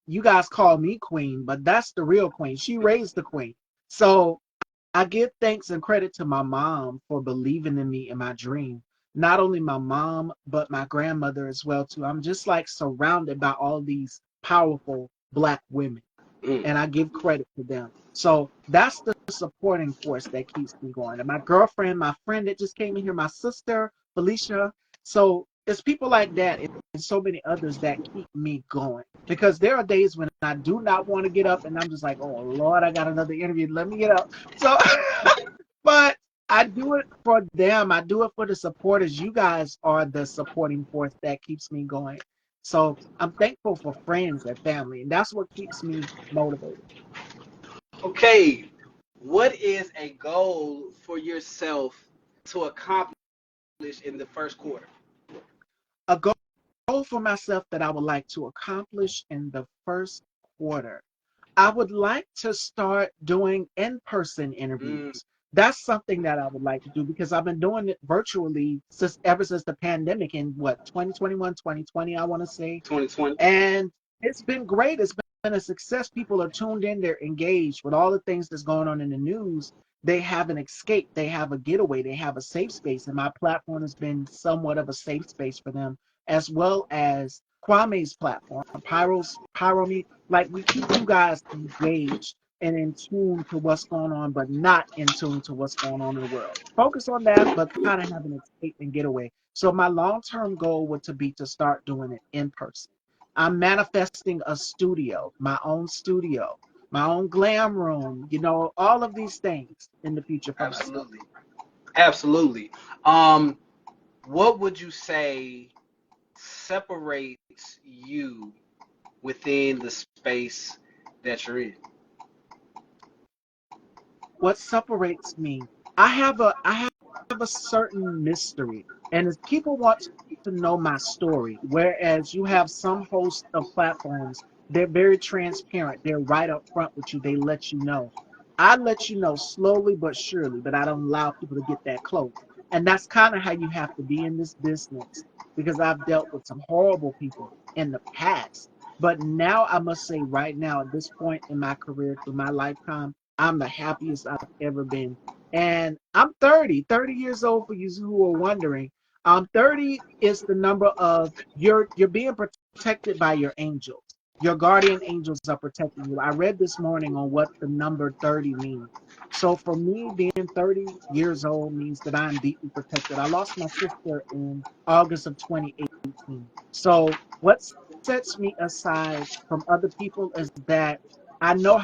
you guys call me queen, but that's the real queen. She raised the queen. So I give thanks and credit to my mom for believing in me in my dream. Not only my mom, but my grandmother as well too. I'm just like surrounded by all these powerful black women, Mm. and I give credit to them. So that's the supporting force that keeps me going. And my girlfriend, my friend that just came in here, my sister, Felicia. So it's people like that and so many others that keep me going. Because there are days when I do not want to get up and I'm just like, oh Lord, I got another interview. Let me get up. So but I do it for them. I do it for the supporters. You guys are the supporting force that keeps me going. So I'm thankful for friends and family, and that's what keeps me motivated. Okay, what is a goal for yourself to accomplish in the first quarter? A goal for myself that I would like to accomplish in the first quarter. I would like to start doing in-person Mm, interviews. That's something that I would like to do because I've been doing it virtually since ever since the pandemic in what 2021, 2020, I want to say. 2020. And it's been great. It's been a success. People are tuned in, they're engaged with all the things that's going on in the news. They have an escape, they have a getaway, they have a safe space. And my platform has been somewhat of a safe space for them, as well as Kwame's platform, Pyro Me. Like we keep you guys engaged and in tune to what's going on, but not in tune to what's going on in the world. Focus on that, but kind of have an escape and getaway. So my long-term goal would to be to start doing it in person. I'm manifesting a studio, my own glam room, all of these things in the future for myself. Absolutely. Absolutely. Um, what would you say separates you within the space that you're in? What separates me? I have a certain mystery, and if people want to know my story, whereas you have some hosts of platforms, they're very transparent. They're right up front with you. They let you know. I let you know slowly but surely, but I don't allow people to get that close. And that's kind of how you have to be in this business because I've dealt with some horrible people in the past. But now I must say, right now, at this point in my career, through my lifetime, I'm the happiest I've ever been. And I'm 30 years old for you who are wondering. 30 is the number of you're being protected by your angels. Your guardian angels are protecting you. I read this morning on what the number 30 means. So for me, being 30 years old means that I'm deeply protected. I lost my sister in August of 2018. So what sets me aside from other people is that I know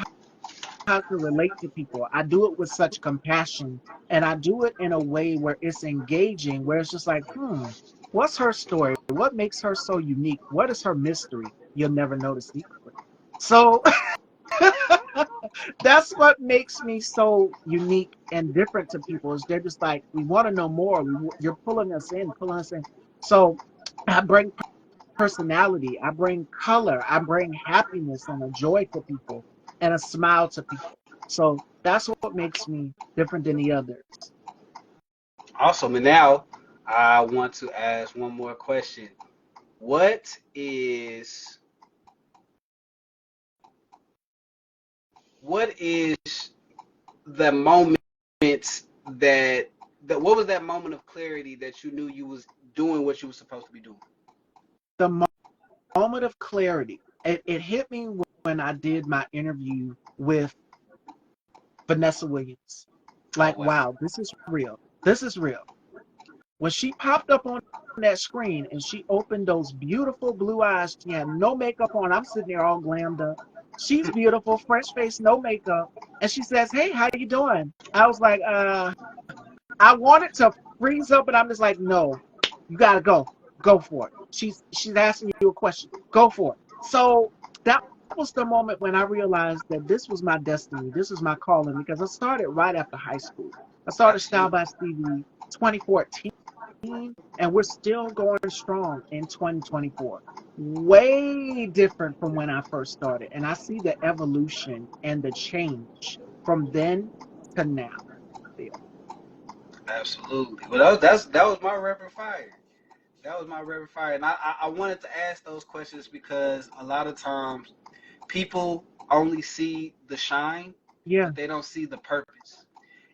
how to relate to people. I do it with such compassion, and I do it in a way where it's engaging, where it's just like, what's her story? What makes her so unique? What is her mystery? You'll never know the secret. So that's what makes me so unique and different to people is they're just like, we want to know more. You're pulling us in. So I bring personality, I bring color, I bring happiness and a joy to people and a smile to people. So that's what makes me different than the others. Awesome. And now, I want to ask one more question. What is what is the moment that what was that moment of clarity that you knew you was doing what you were supposed to be doing? The moment of clarity, it hit me when I did my interview with Vanessa Williams. Oh Like, wow. wow, this is real. This is real. When she popped up on that screen and she opened those beautiful blue eyes, she had no makeup on. I'm sitting there all glammed up. She's beautiful, fresh face, no makeup. And she says, "Hey, how you doing?" I was like, I wanted to freeze up, but I'm just like, no, you gotta go. Go for it. She's asking you a question. Go for it. So that was the moment when I realized that this was my destiny. This was my calling because I started right after high school. I started Style Absolutely. by Stevie 2014, and we're still going strong in 2024. Way different from when I first started. And I see the evolution and the change from then to now. Absolutely. Well, that was my rapid fire. That was my rapid fire, and I wanted to ask those questions because a lot of times people only see the shine, Yeah. but they don't see the purpose.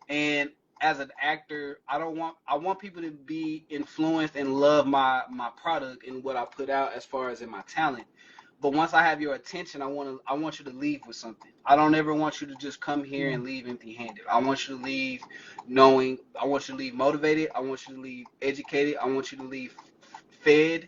And as an actor, I want people to be influenced and love my product and what I put out as far as in my talent. But once I have your attention, I want you to leave with something. I don't ever want you to just come here Yeah. and leave empty-handed. I want you to leave knowing. I want you to leave motivated. I want you to leave educated. I want you to leave fed,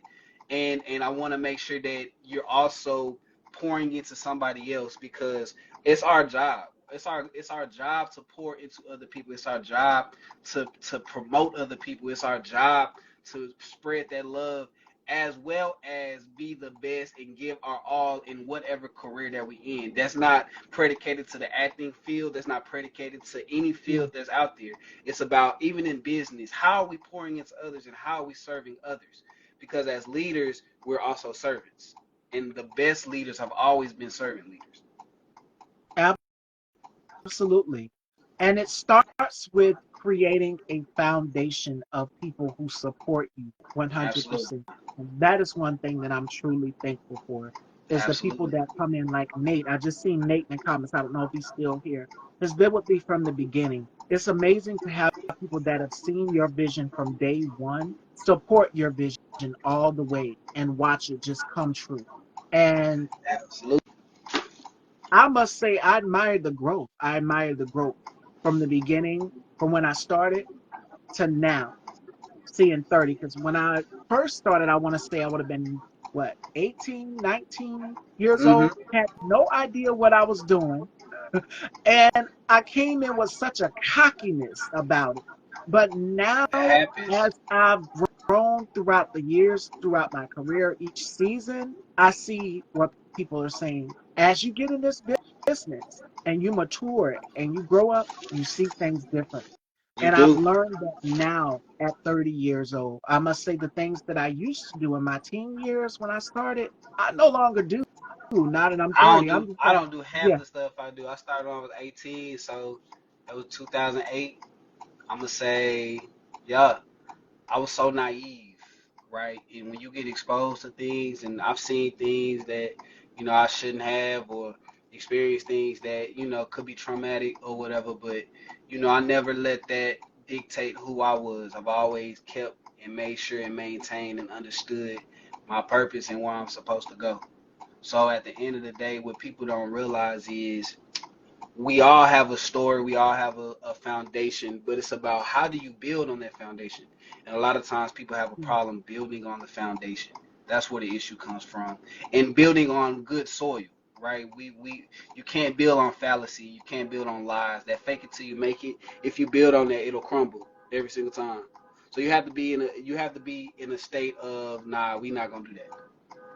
and I want to make sure that you're also pouring into somebody else because it's our job. It's our job to pour into other people. It's our job to promote other people. It's our job to spread that love as well as be the best and give our all in whatever career that we in. That's not predicated to the acting field. That's not predicated to any Yeah. field that's out there. It's about even in business, how are we pouring into others and how are we serving others? Because as leaders, we're also servants. And the best leaders have always been servant leaders. Absolutely. And it starts with creating a foundation of people who support you Absolutely. 100%. And that is one thing that I'm truly thankful for is the people Absolutely. that come in like Nate. I just seen Nate in the comments. I don't know if he's still here. Has been with me from the beginning. It's amazing to have people that have seen your vision from day one, support your vision all the way and watch it just come true. And Absolutely. I must say, I admire the growth. I admire the growth from the beginning, from when I started to now, seeing 30. Because when I first started, I want to say I would have been, what, 18, 19 years Mm-hmm. old, had no idea what I was doing. And I came in with such a cockiness about it. But now, It happens. as I've grown throughout the years, throughout my career, each season, I see what people are saying. As you get in this business and you mature and you grow up, you see things different. You And I've do. learned that now at 30 years old. I must say the things that I used to do in my teen years when I started, I no longer do. Now that I'm 30, I'm just I like, don't do half yeah, the stuff I do. I started when I was 18, so that was 2008. I'm gonna say, yeah, I was so naive, right? And when you get exposed to things, and I've seen things that I shouldn't have, or experienced things that could be traumatic or whatever, but I never let that dictate who I was. I've always kept and made sure and maintained and understood my purpose and where I'm supposed to go. So at the end of the day, what people don't realize is we all have a story, we all have a foundation, but it's about how do you build on that foundation. And a lot of times people have a yeah, problem building on the foundation. That's where the issue comes from. And building on good soil, right? We you can't build on fallacy, you can't build on lies. That fake it till you make it. If you build on that, it'll crumble every single time. So you have to be in a state of nah, we not gonna do that.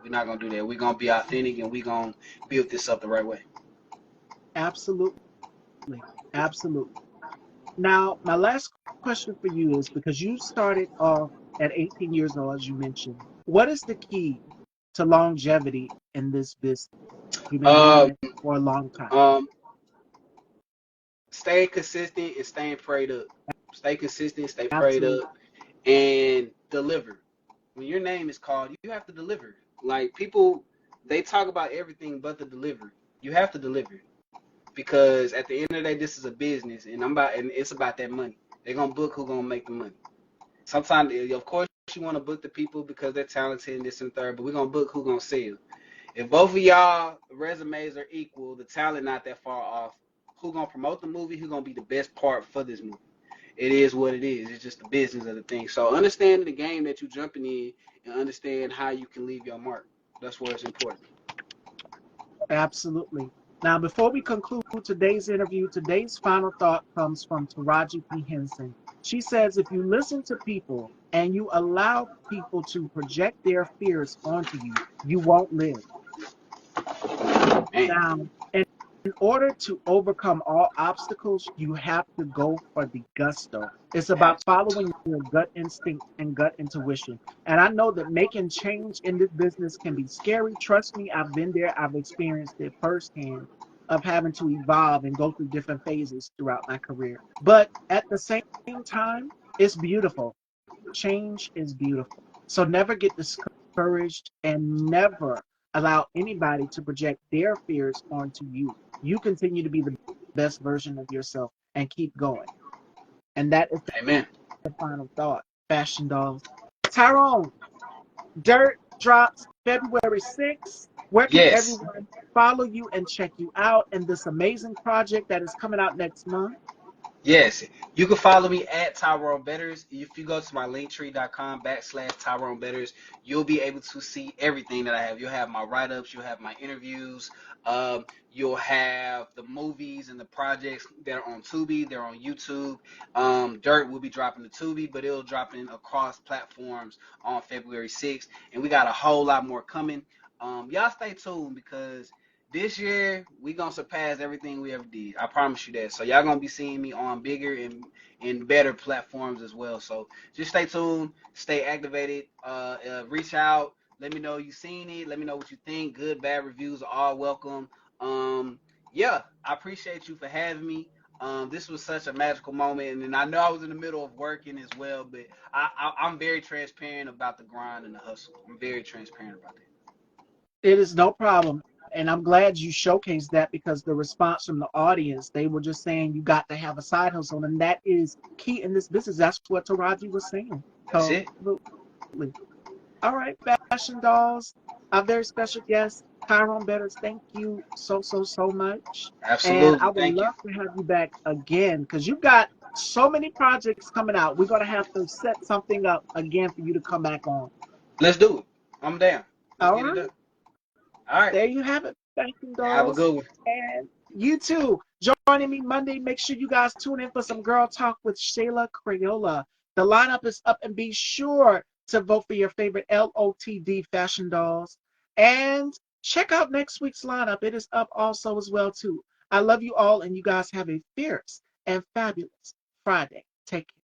We're not gonna do that. We're gonna be authentic and we're gonna build this up the right way. absolutely. Absolutely. Now, my last question for you is because you started off at 18 years old, as you mentioned, what is the key to longevity in this business? You've been doing Um, it for a long time. um, Staying consistent and staying prayed up. Stay consistent, stay prayed Absolutely. up, and deliver. When your name is called, you have to deliver. Like people, they talk about everything but the delivery. You have to deliver because at the end of the day, this is a business, and it's about that money. They're gonna book who gonna make the money. Sometimes, of course, you want to book the people because they're talented and this and third, but we're gonna book who gonna sell. If both of y'all resumes are equal, the talent not that far off, who gonna promote the movie? Who gonna be the best part for this movie? It is what it is. It's just the business of the thing. So understanding the game that you're jumping in and understand how you can leave your mark. That's where it's important. Absolutely. Now, before we conclude today's interview, today's final thought comes from Taraji P. Henson. She says, if you listen to people and you allow people to project their fears onto you, you won't live. Man, Now, in order to overcome all obstacles, you have to go for the gusto. It's about following your gut instinct and gut intuition. And I know that making change in this business can be scary. Trust me, I've been there. I've experienced it firsthand of having to evolve and go through different phases throughout my career. But at the same time, it's beautiful. Change is beautiful. So never get discouraged and never allow anybody to project their fears onto you. You continue to be the best version of yourself and keep going. And that is amen. the final thought. Fashion dolls. Tyrone, Dirt drops February 6th. Where can Yes. everyone follow you and check you out in this amazing project that is coming out next month? Yes, you can follow me at Tyrone Betters. If you go to my linktree.com/ Tyrone Betters, you'll be able to see everything that I have. You'll have my write-ups, you'll have my interviews, you'll have the movies and the projects that are on Tubi, they're on YouTube. Dirt will be dropping to Tubi, but it'll drop in across platforms on February 6th. And we got a whole lot more coming. Y'all stay tuned because this year we gonna surpass everything we ever did. I promise you that. So y'all gonna be seeing me on bigger and better platforms as well. So just stay tuned, stay activated, reach out, let me know you seen it, let me know what you think. Good, bad reviews are all welcome. Um, yeah, I appreciate you for having me. This was such a magical moment, and I know I was in the middle of working as well, but I'm very transparent about the grind and the hustle. I'm very transparent about that. It is no problem. And I'm glad you showcased that because the response from the audience, they were just saying you got to have a side hustle. And that is key in this business. That's what Taraji was saying. That's it. Totally. All right, Fashion Dolls, our very special guest, Tyrone Betters, thank you so much. And I Absolutely. would Thank you. love to have you back again because you've got so many projects coming out. We're going to have to set something up again for you to come back on. Let's do it. I'm down. Let's All get it right. done. All right. There you have it, Fashion Have a Dolls. good one. And you too. Joining me Monday. Make sure you guys tune in for some Girl Talk with Shayla Crayola. The lineup is up, and be sure to vote for your favorite LOTD Fashion Dolls. And check out next week's lineup. It is up also as well too. I love you all, and you guys have a fierce and fabulous Friday. Take care.